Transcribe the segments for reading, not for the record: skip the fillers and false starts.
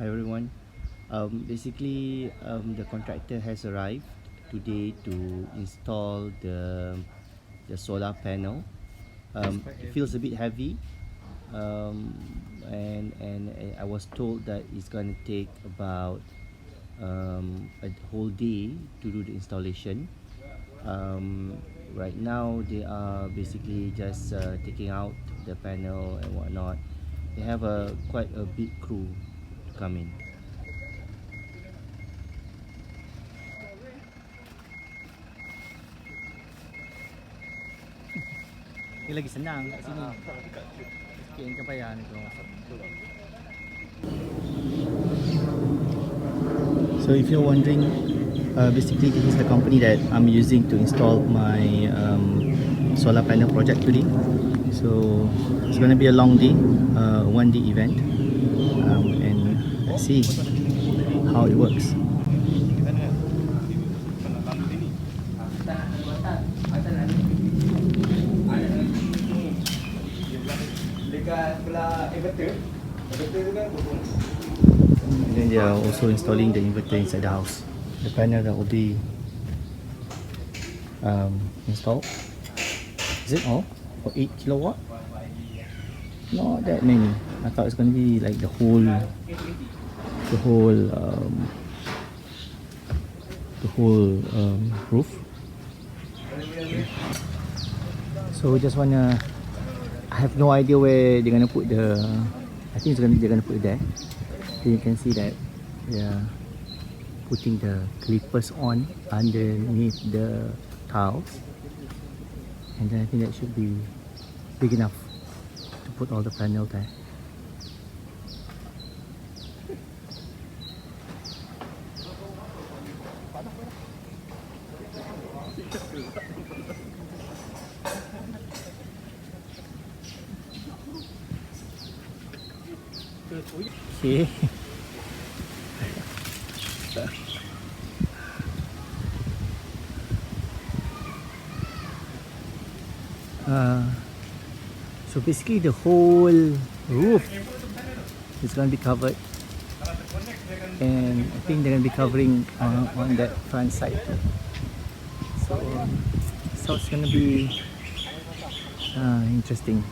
Hi everyone. The contractor has arrived today to install the solar panel. It feels a bit heavy, um, and I was told that it's going to take about a whole day to do the installation. Right now, they are basically just taking out the panel and whatnot. They have a quite a big crew to come in. Ini lagi senang kat sini. Sikit yang payah ni tu. So if you're wondering, basically this is the company that I'm using to install my solar panel project today. So it's going to be a long day, one day event, and let's see how it works. And then they are also installing the inverter inside the house. The panel that will be installed. Is it all for 8 kilowatt? Not that many. I thought it's going to be like the whole roof. So we just wanna. I have no idea where they're gonna put the. I think they're gonna put it there. So you can see that they are putting the clippers on underneath the tiles, and then I think that should be big enough to put all the panel there. Okay. So basically the whole roof is going to be covered, and I think they're going to be covering on that front side too. So it's going to be interesting.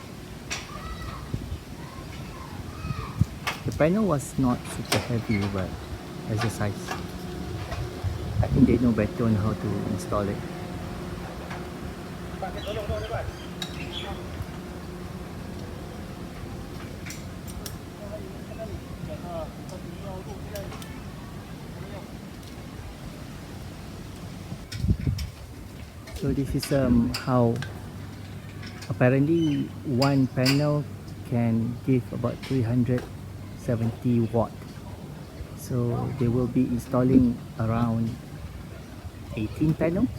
The panel was not super heavy, but as a size, I think they know better on how to install it. So this is how apparently one panel can give about 370 watt. So they will be installing around 18 panels.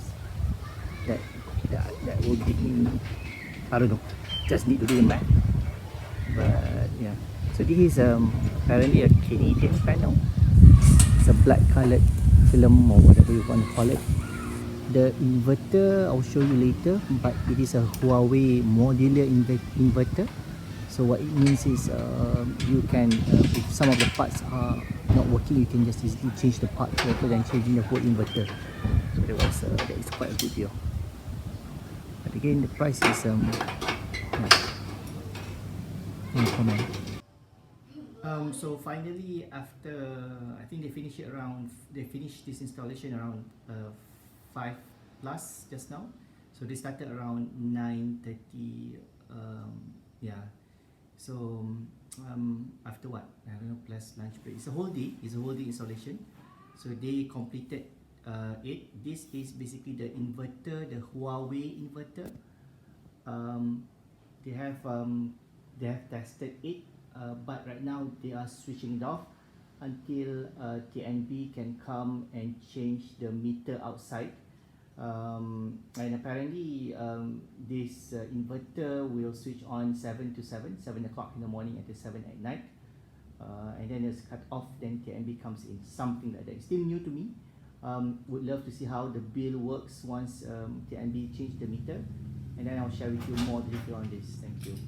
That will give me, I don't know, just need to do the math. But yeah, so this is apparently a Canadian panel. It's a black colored film or whatever you want to call it. The inverter I'll show you later, but it is a Huawei modular inverter. So what it means is you can, if some of the parts are not working, you can just easily change the part rather than changing the whole inverter. So that is quite a good deal. But again, the price is no comment. So finally, after I think they finished this installation around 5 plus just now. So they started around 9:30. Yeah. So after what? I don't know, plus lunch break. It's a whole day. It's a whole day installation. So they completed it. This is basically the inverter, the Huawei inverter. They have tested it, but right now they are switching it off until TNB can come and change the meter outside. And apparently this inverter will switch on 7 to 7 o'clock in the morning until 7 at night, and then it's cut off, then TNB comes in, something like that. It's still new to me. Would love to see how the bill works once TNB change the meter, and then I'll share with you more detail on this. Thank you.